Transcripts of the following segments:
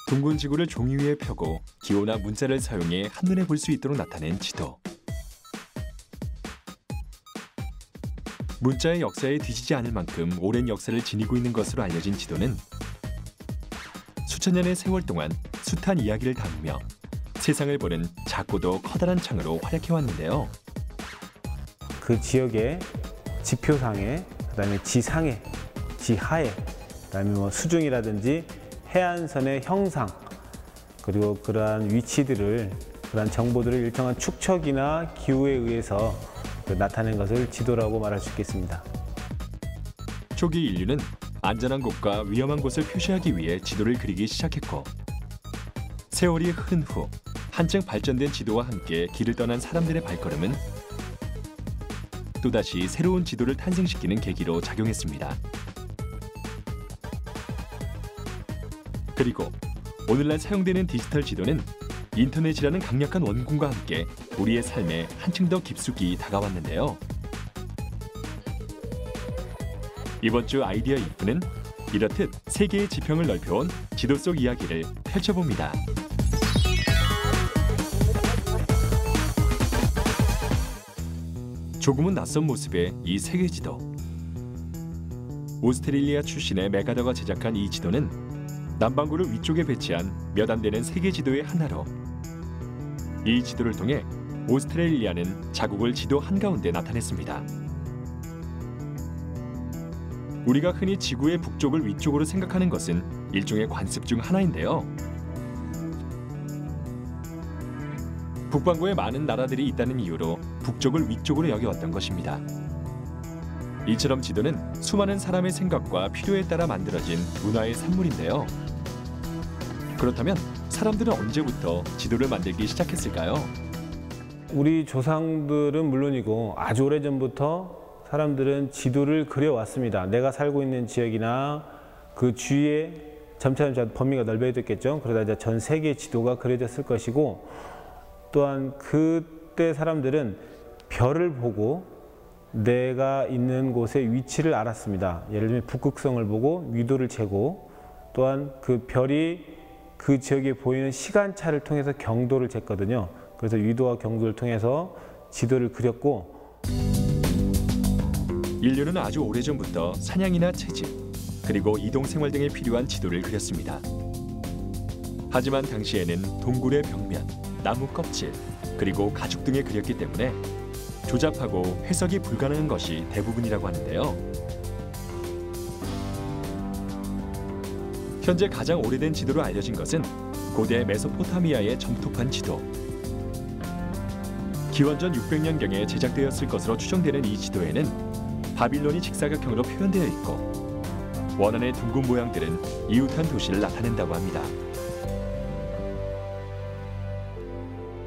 둥근 지구를 종이 위에 펴고 기호나 문자를 사용해 한눈에 볼 수 있도록 나타낸 지도. 문자의 역사에 뒤지지 않을 만큼 오랜 역사를 지니고 있는 것으로 알려진 지도는 수천 년의 세월 동안 숱한 이야기를 담으며 세상을 보는 작고도 커다란 창으로 활약해왔는데요. 그 지역의 지표상에, 그다음에 지상에, 지하에, 그다음에 뭐 수중이라든지 해안선의 형상, 그리고 그러한 위치들을, 그러한 정보들을 일정한 축척이나 기후에 의해서 나타낸 것을 지도라고 말할 수 있겠습니다. 초기 인류는 안전한 곳과 위험한 곳을 표시하기 위해 지도를 그리기 시작했고, 세월이 흐른 후 한층 발전된 지도와 함께 길을 떠난 사람들의 발걸음은 또다시 새로운 지도를 탄생시키는 계기로 작용했습니다. 그리고 오늘날 사용되는 디지털 지도는 인터넷이라는 강력한 원군과 함께 우리의 삶에 한층 더 깊숙이 다가왔는데요. 이번 주 아이디어 이프는 이렇듯 세계의 지평을 넓혀온 지도 속 이야기를 펼쳐봅니다. 조금은 낯선 모습의 이 세계 지도. 오스트레일리아 출신의 메가더가 제작한 이 지도는 남반구를 위쪽에 배치한 몇 안 되는 세계 지도의 하나로, 이 지도를 통해 오스트레일리아는 자국을 지도 한가운데 나타냈습니다. 우리가 흔히 지구의 북쪽을 위쪽으로 생각하는 것은 일종의 관습 중 하나인데요. 북반구에 많은 나라들이 있다는 이유로 북쪽을 위쪽으로 여겨왔던 것입니다. 이처럼 지도는 수많은 사람의 생각과 필요에 따라 만들어진 문화의 산물인데요. 그렇다면 사람들은 언제부터 지도를 만들기 시작했을까요? 우리 조상들은 물론이고 아주 오래전부터 사람들은 지도를 그려왔습니다. 내가 살고 있는 지역이나 그 주위에 점차점차 범위가 넓어졌겠죠. 그러다 이제 전 세계 지도가 그려졌을 것이고, 또한 그때 사람들은 별을 보고 내가 있는 곳의 위치를 알았습니다. 예를 들면 북극성을 보고 위도를 재고, 또한 그 별이 그 지역에 보이는 시간차를 통해서 경도를 쟀거든요. 그래서 위도와 경도를 통해서 지도를 그렸고, 인류는 아주 오래전부터 사냥이나 채집, 그리고 이동 생활 등에 필요한 지도를 그렸습니다. 하지만 당시에는 동굴의 벽면, 나무 껍질, 그리고 가죽 등에 그렸기 때문에 조잡하고 해석이 불가능한 것이 대부분이라고 하는데요. 현재 가장 오래된 지도로 알려진 것은 고대 메소포타미아의 점토판 지도. 기원전 600년경에 제작되었을 것으로 추정되는 이 지도에는 바빌론이 직사각형으로 표현되어 있고, 원안의 둥근 모양들은 이웃한 도시를 나타낸다고 합니다.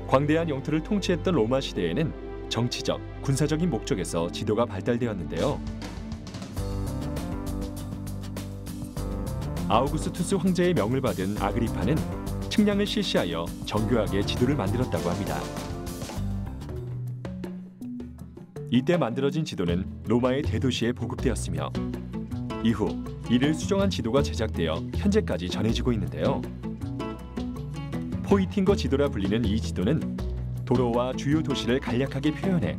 광대한 영토를 통치했던 로마 시대에는 정치적, 군사적인 목적에서 지도가 발달되었는데요. 아우구스투스 황제의 명을 받은 아그리파는 측량을 실시하여 정교하게 지도를 만들었다고 합니다. 이때 만들어진 지도는 로마의 대도시에 보급되었으며, 이후 이를 수정한 지도가 제작되어 현재까지 전해지고 있는데요. 포이팅거 지도라 불리는 이 지도는 도로와 주요 도시를 간략하게 표현해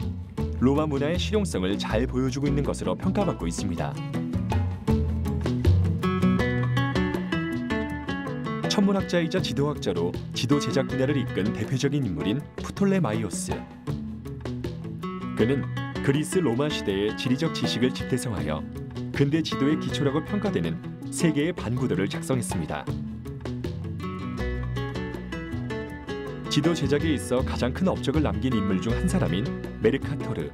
로마 문화의 실용성을 잘 보여주고 있는 것으로 평가받고 있습니다. 천문학자이자 지도학자로 지도 제작 분야를 이끈 대표적인 인물인 프톨레마이오스. 그는 그리스 로마 시대의 지리적 지식을 집대성하여 근대 지도의 기초라고 평가되는 세 개의 반구도를 작성했습니다. 지도 제작에 있어 가장 큰 업적을 남긴 인물 중 한 사람인 메르카토르.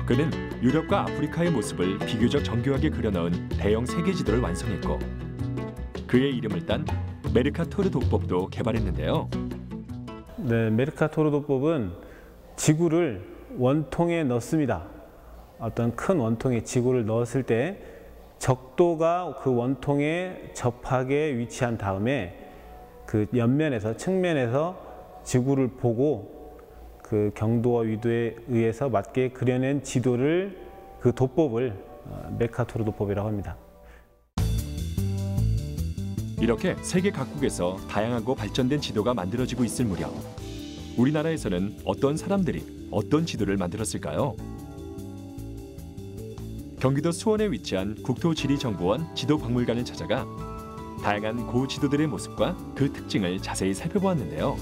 그는 유럽과 아프리카의 모습을 비교적 정교하게 그려넣은 대형 세계 지도를 완성했고, 그의 이름을 딴 메르카토르 도법도 개발했는데요. 네, 메르카토르 도법은 지구를 원통에 넣습니다. 어떤 큰 원통에 지구를 넣었을 때 적도가 그 원통에 접하게 위치한 다음에 그 옆면에서, 측면에서 지구를 보고 그 경도와 위도에 의해서 맞게 그려낸 지도를, 그 도법을 메르카토르 도법이라고 합니다. 이렇게 세계 각국에서 다양하고 발전된 지도가 만들어지고 있을 무렵 우리나라에서는 어떤 사람들이 어떤 지도를 만들었을까요? 경기도 수원에 위치한 국토지리정보원 지도박물관을 찾아가 다양한 고 지도들의 모습과 그 특징을 자세히 살펴보았는데요.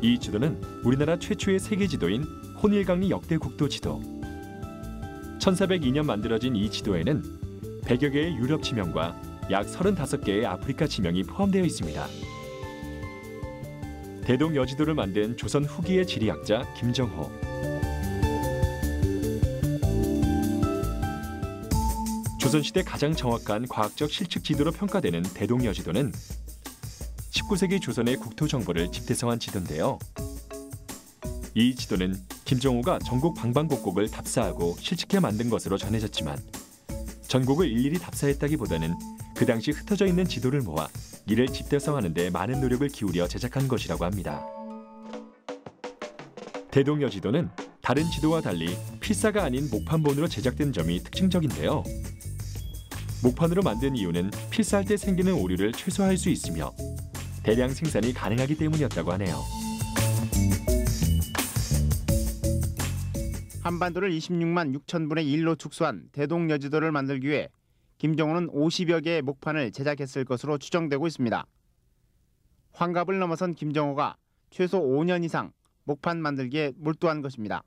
이 지도는 우리나라 최초의 세계 지도인 혼일강리 역대 국도 지도. 1402년 만들어진 이 지도에는 100여 개의 유럽 지명과 약 35개의 아프리카 지명이 포함되어 있습니다. 대동 여지도를 만든 조선 후기의 지리학자 김정호. 조선시대 가장 정확한 과학적 실측 지도로 평가되는 대동 여지도는 19세기 조선의 국토 정보를 집대성한 지도인데요. 이 지도는 김정호가 전국 방방곡곡을 답사하고 실측해 만든 것으로 전해졌지만 전국을 일일이 답사했다기보다는 그 당시 흩어져 있는 지도를 모아 이를 집대성하는 데 많은 노력을 기울여 제작한 것이라고 합니다. 대동여지도는 다른 지도와 달리 필사가 아닌 목판본으로 제작된 점이 특징적인데요. 목판으로 만든 이유는 필사할 때 생기는 오류를 최소화할 수 있으며 대량 생산이 가능하기 때문이었다고 하네요. 한반도를 26만 6천 분의 1로 축소한 대동여지도를 만들기 위해 김정호는 50여 개의 목판을 제작했을 것으로 추정되고 있습니다. 환갑을 넘어선 김정호가 최소 5년 이상 목판 만들기에 몰두한 것입니다.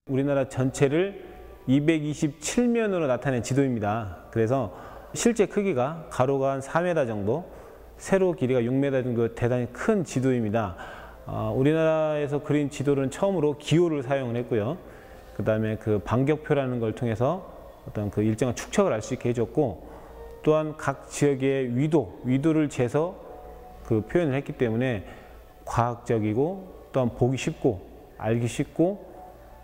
우리나라 전체를 227면으로 나타낸 지도입니다. 그래서 실제 크기가 가로가 한 4m 정도, 세로 길이가 6m 정도 대단히 큰 지도입니다. 우리나라에서 그린 지도는 처음으로 기호를 사용을 했고요. 그다음에 그 반격표라는 걸 통해서 어떤 그 일정한 축척을 알 수 있게 해줬고, 또한 각 지역의 위도를 재서 그 표현을 했기 때문에 과학적이고 또한 보기 쉽고 알기 쉽고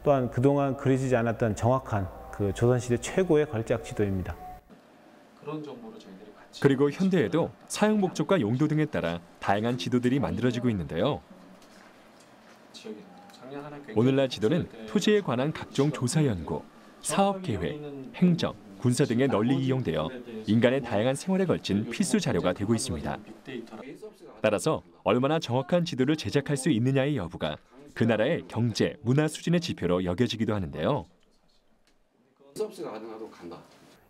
또한 그동안 그려지지 않았던 정확한 그 조선시대 최고의 걸작 지도입니다. 그런 정보를 저희들이 같이 그리고 현대에도 사용 목적과 용도 등에 따라 다양한 지도들이 만들어지고 있는데요. 오늘날 지도는 토지에 관한 각종 조사 연구, 사업 계획, 행정, 군사 등에 널리 이용되어 인간의 다양한 생활에 걸친 필수 자료가 되고 있습니다. 따라서 얼마나 정확한 지도를 제작할 수 있느냐의 여부가 그 나라의 경제, 문화 수준의 지표로 여겨지기도 하는데요.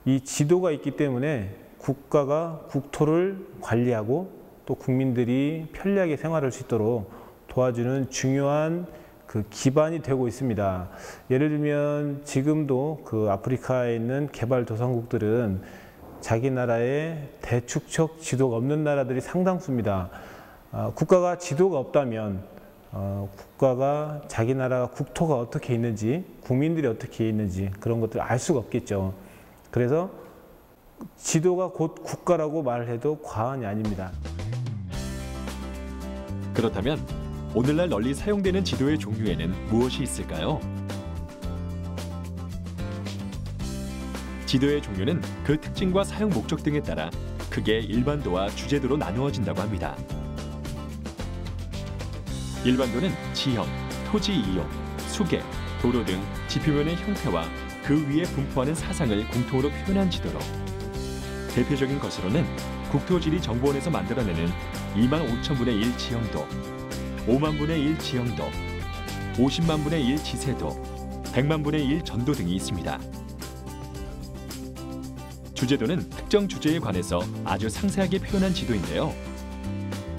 이 지도가 있기 때문에 국가가 국토를 관리하고 또 국민들이 편리하게 생활할 수 있도록 도와주는 중요한 그 기반이 되고 있습니다. 예를 들면 지금도 그 아프리카에 있는 개발도상국들은 자기 나라에 대축척 지도가 없는 나라들이 상당수입니다. 국가가 지도가 없다면 국가가 자기 나라 국토가 어떻게 있는지, 국민들이 어떻게 있는지 그런 것들을 알 수가 없겠죠. 그래서 지도가 곧 국가라고 말해도 과언이 아닙니다. 그렇다면 오늘날 널리 사용되는 지도의 종류에는 무엇이 있을까요? 지도의 종류는 그 특징과 사용 목적 등에 따라 크게 일반도와 주제도로 나누어진다고 합니다. 일반도는 지형, 토지 이용, 수계, 도로 등 지표면의 형태와 그 위에 분포하는 사상을 공통으로 표현한 지도로, 대표적인 것으로는 국토지리정보원에서 만들어내는 25,000분의 1 지형도, 5만 분의 1 지형도, 50만 분의 1 지세도, 100만 분의 1 전도 등이 있습니다. 주제도는 특정 주제에 관해서 아주 상세하게 표현한 지도인데요.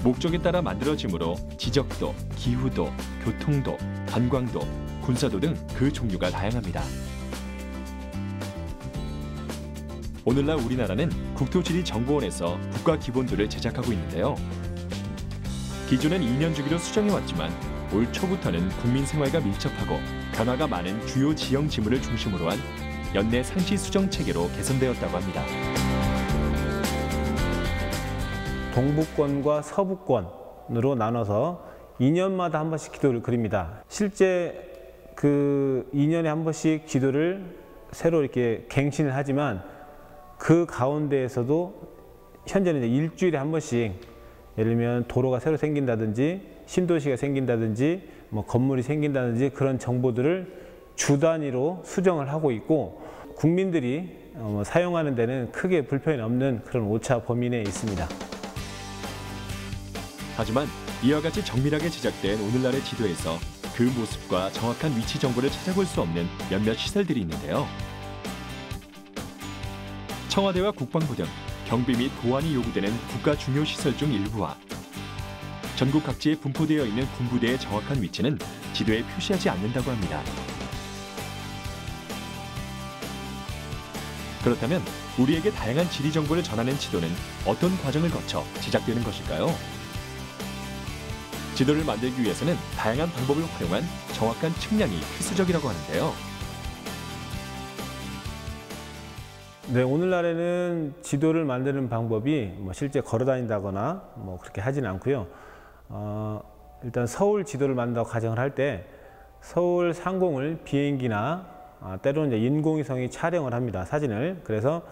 목적에 따라 만들어지므로 지적도, 기후도, 교통도, 관광도, 군사도 등 그 종류가 다양합니다. 오늘날 우리나라는 국토지리정보원에서 국가기본도를 제작하고 있는데요. 기존엔 2년 주기로 수정해왔지만 올 초부터는 국민 생활과 밀접하고 변화가 많은 주요 지형 지물을 중심으로 한 연내 상시 수정 체계로 개선되었다고 합니다. 동북권과 서북권으로 나눠서 2년마다 한 번씩 지도를 그립니다. 실제 그 2년에 한 번씩 지도를 새로 이렇게 갱신을 하지만 그 가운데에서도 현재는 이제 일주일에 한 번씩, 예를 들면 도로가 새로 생긴다든지 신도시가 생긴다든지 뭐 건물이 생긴다든지 그런 정보들을 주 단위로 수정을 하고 있고, 국민들이 사용하는 데는 크게 불편이 없는 그런 오차 범위 내에 있습니다. 하지만 이와 같이 정밀하게 제작된 오늘날의 지도에서 그 모습과 정확한 위치 정보를 찾아볼 수 없는 몇몇 시설들이 있는데요. 청와대와 국방부 등 경비 및 보안이 요구되는 국가 중요 시설 중 일부와 전국 각지에 분포되어 있는 군부대의 정확한 위치는 지도에 표시하지 않는다고 합니다. 그렇다면 우리에게 다양한 지리 정보를 전하는 지도는 어떤 과정을 거쳐 제작되는 것일까요? 지도를 만들기 위해서는 다양한 방법을 활용한 정확한 측량이 필수적이라고 하는데요. 네, 오늘날에는 지도를 만드는 방법이 실제 걸어 다닌다거나 그렇게 하진 않고요. 일단 서울 지도를 만든다고 가정을 할 때 서울 상공을 비행기나 때로는 이제 인공위성이 촬영을 합니다. 사진을. 그래서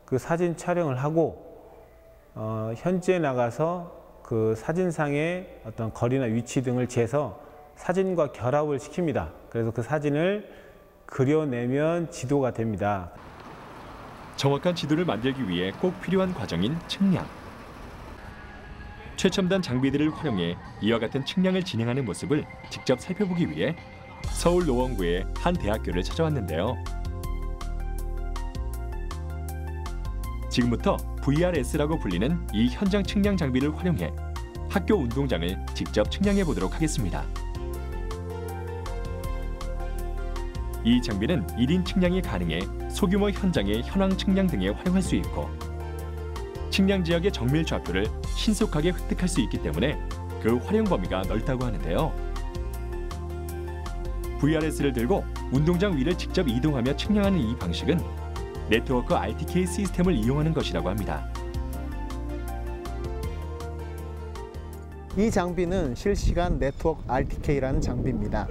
그 사진 촬영을 하고 현지에 나가서 그 사진상의 어떤 거리나 위치 등을 재서 사진과 결합을 시킵니다. 그래서 그 사진을 그려내면 지도가 됩니다. 정확한 지도를 만들기 위해 꼭 필요한 과정인 측량. 최첨단 장비들을 활용해 이와 같은 측량을 진행하는 모습을 직접 살펴보기 위해 서울 노원구의 한 대학교를 찾아왔는데요. 지금부터 VRS라고 불리는 이 현장 측량 장비를 활용해 학교 운동장을 직접 측량해 보도록 하겠습니다. 이 장비는 1인 측량이 가능해 소규모 현장의 현황 측량 등에 활용할 수 있고 측량 지역의 정밀 좌표를 신속하게 획득할 수 있기 때문에 그 활용 범위가 넓다고 하는데요. VRS를 들고 운동장 위를 직접 이동하며 측량하는 이 방식은 네트워크 RTK 시스템을 이용하는 것이라고 합니다. 이 장비는 실시간 네트워크 RTK라는 장비입니다.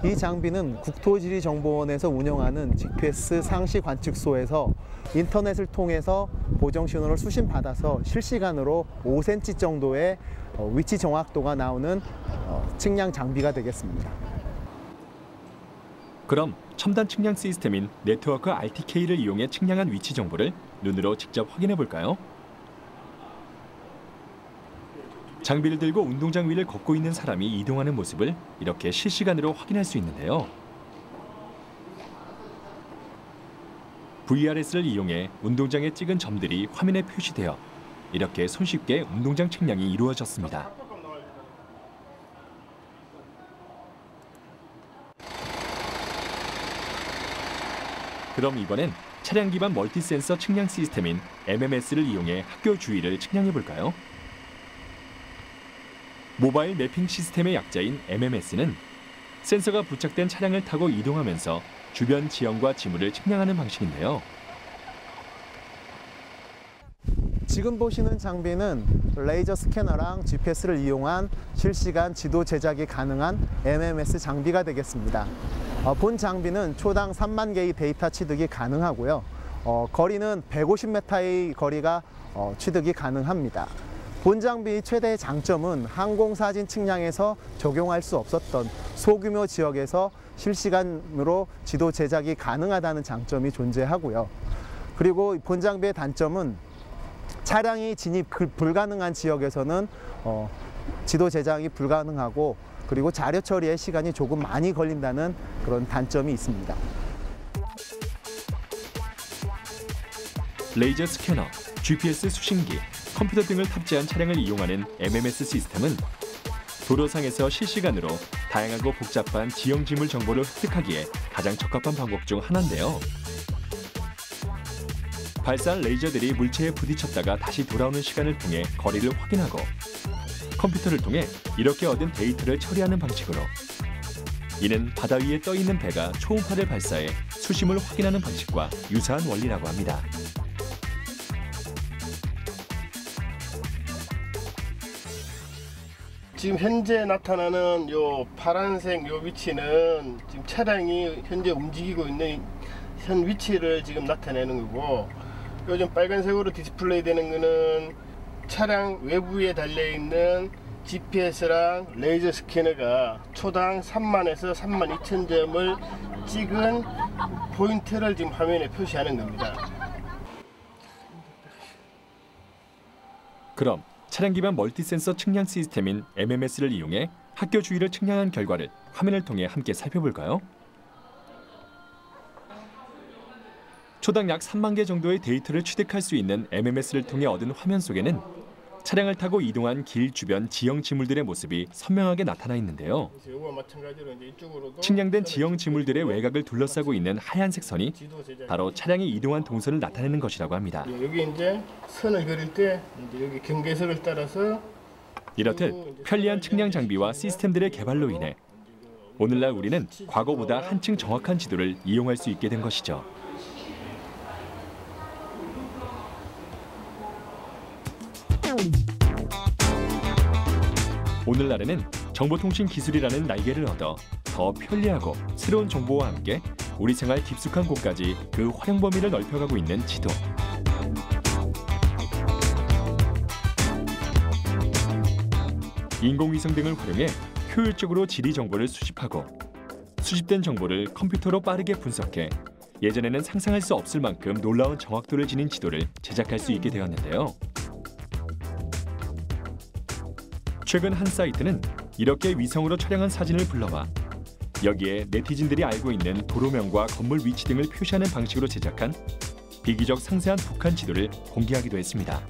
이 장비는 국토지리정보원에서 운영하는 GPS 상시 관측소에서 인터넷을 통해서 보정 신호를 수신받아서 실시간으로 5cm 정도의 위치 정확도가 나오는 측량 장비가 되겠습니다. 그럼 첨단 측량 시스템인 네트워크 RTK를 이용해 측량한 위치 정보를 눈으로 직접 확인해 볼까요? 장비를 들고 운동장 위를 걷고 있는 사람이 이동하는 모습을 이렇게 실시간으로 확인할 수 있는데요. VRS를 이용해 운동장에 찍은 점들이 화면에 표시되어 이렇게 손쉽게 운동장 측량이 이루어졌습니다. 그럼 이번엔 차량 기반 멀티센서 측량 시스템인 MMS를 이용해 학교 주위를 측량해 볼까요? 모바일 매핑 시스템의 약자인 MMS는 센서가 부착된 차량을 타고 이동하면서 주변 지형과 지물을 측량하는 방식인데요. 지금 보시는 장비는 레이저 스캐너랑 GPS를 이용한 실시간 지도 제작이 가능한 MMS 장비가 되겠습니다. 본 장비는 초당 3만 개의 데이터 취득이 가능하고요. 거리는 150m의 거리가 취득이 가능합니다. 본 장비의 최대 장점은 항공사진 측량에서 적용할 수 없었던 소규모 지역에서 실시간으로 지도 제작이 가능하다는 장점이 존재하고요. 그리고 본 장비의 단점은 차량이 진입 불가능한 지역에서는 지도 제작이 불가능하고 그리고 자료 처리에 시간이 조금 많이 걸린다는 그런 단점이 있습니다. 레이저 스캐너, GPS 수신기, 컴퓨터 등을 탑재한 차량을 이용하는 MMS 시스템은 도로상에서 실시간으로 다양하고 복잡한 지형 지물 정보를 획득하기에 가장 적합한 방법 중 하나인데요. 발사한 레이저들이 물체에 부딪혔다가 다시 돌아오는 시간을 통해 거리를 확인하고 컴퓨터를 통해 이렇게 얻은 데이터를 처리하는 방식으로 이는 바다 위에 떠 있는 배가 초음파를 발사해 수심을 확인하는 방식과 유사한 원리라고 합니다. 지금 현재 나타나는 요 파란색 요 위치는 지금 차량이 현재 움직이고 있는 현 위치를 지금 나타내는 거고, 요즘 빨간색으로 디스플레이 되는 거는 차량 외부에 달려 있는 GPS랑 레이저 스캐너가 초당 3만에서 32,000점을 찍은 포인트를 지금 화면에 표시하는 겁니다. 그럼 차량 기반 멀티센서 측량 시스템인 MMS를 이용해 학교 주위를 측량한 결과를 화면을 통해 함께 살펴볼까요? 초당 약 3만 개 정도의 데이터를 취득할 수 있는 MMS를 통해 얻은 화면 속에는 차량을 타고 이동한 길 주변 지형 지물들의 모습이 선명하게 나타나 있는데요. 측량된 지형 지물들의 외곽을 둘러싸고 있는 하얀색 선이 바로 차량이 이동한 동선을 나타내는 것이라고 합니다. 여기 이제 선을 그릴 때 이제 여기 경계선을 따라서 이렇듯 편리한 측량 장비와 시스템들의 개발로 인해 오늘날 우리는 과거보다 한층 정확한 지도를 이용할 수 있게 된 것이죠. 오늘날에는 정보통신 기술이라는 날개를 얻어 더 편리하고 새로운 정보와 함께 우리 생활 깊숙한 곳까지 그 활용 범위를 넓혀가고 있는 지도. 인공위성 등을 활용해 효율적으로 지리 정보를 수집하고 수집된 정보를 컴퓨터로 빠르게 분석해 예전에는 상상할 수 없을 만큼 놀라운 정확도를 지닌 지도를 제작할 수 있게 되었는데요. 최근 한 사이트는 이렇게 위성으로 촬영한 사진을 불러와 여기에 네티즌들이 알고 있는 도로명과 건물 위치 등을 표시하는 방식으로 제작한 비교적 상세한 북한 지도를 공개하기도 했습니다.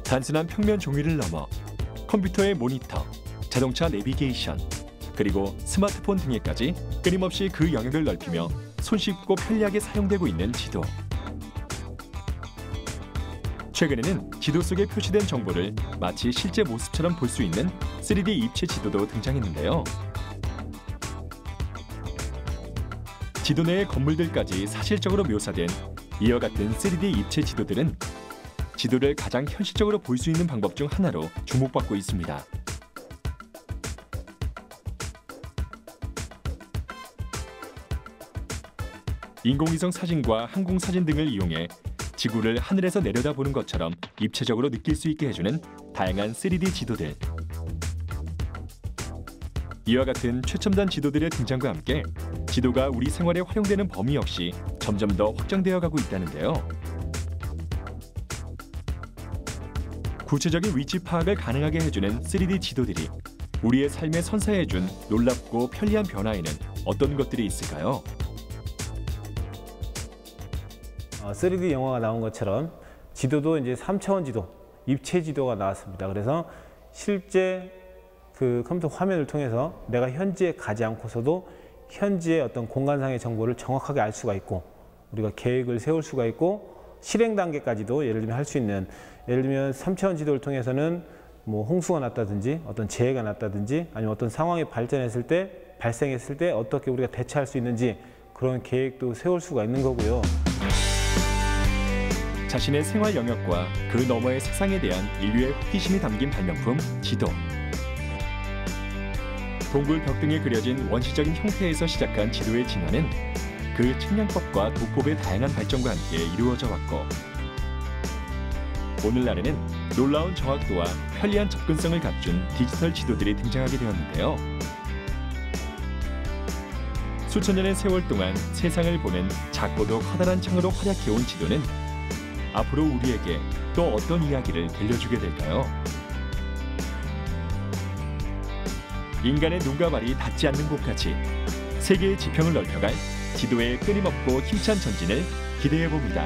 단순한 평면 종이를 넘어 컴퓨터의 모니터, 자동차 내비게이션, 그리고 스마트폰 등에까지 끊임없이 그 영역을 넓히며 손쉽고 편리하게 사용되고 있는 지도. 최근에는 지도 속에 표시된 정보를 마치 실제 모습처럼 볼 수 있는 3D 입체 지도도 등장했는데요. 지도 내의 건물들까지 사실적으로 묘사된 이와 같은 3D 입체 지도들은 지도를 가장 현실적으로 볼 수 있는 방법 중 하나로 주목받고 있습니다. 인공위성 사진과 항공사진 등을 이용해 지구를 하늘에서 내려다보는 것처럼 입체적으로 느낄 수 있게 해주는 다양한 3D 지도들. 이와 같은 최첨단 지도들의 등장과 함께 지도가 우리 생활에 활용되는 범위 역시 점점 더 확장되어 가고 있다는데요. 구체적인 위치 파악을 가능하게 해주는 3D 지도들이 우리의 삶에 선사해준 놀랍고 편리한 변화에는 어떤 것들이 있을까요? 3D 영화가 나온 것처럼 지도도 이제 3차원 지도, 입체 지도가 나왔습니다. 그래서 실제 그 컴퓨터 화면을 통해서 내가 현지에 가지 않고서도 현지의 어떤 공간상의 정보를 정확하게 알 수가 있고 우리가 계획을 세울 수가 있고 실행 단계까지도 예를 들면 할 수 있는, 예를 들면 3차원 지도를 통해서는 뭐 홍수가 났다든지 어떤 재해가 났다든지 아니면 어떤 상황이 발생했을 때 어떻게 우리가 대처할 수 있는지 그런 계획도 세울 수가 있는 거고요. 자신의 생활 영역과 그 너머의 세상에 대한 인류의 호기심이 담긴 발명품 지도. 동굴 벽 등에 그려진 원시적인 형태에서 시작한 지도의 진화는 그 측량법과 도법의 다양한 발전과 함께 이루어져 왔고 오늘날에는 놀라운 정확도와 편리한 접근성을 갖춘 디지털 지도들이 등장하게 되었는데요. 수천 년의 세월 동안 세상을 보는 작고도 커다란 창으로 활약해온 지도는 앞으로 우리에게 또 어떤 이야기를 들려주게 될까요? 인간의 눈과 발이 닿지 않는 곳까지 세계의 지평을 넓혀갈 지도의 끊임없고 힘찬 전진을 기대해 봅니다.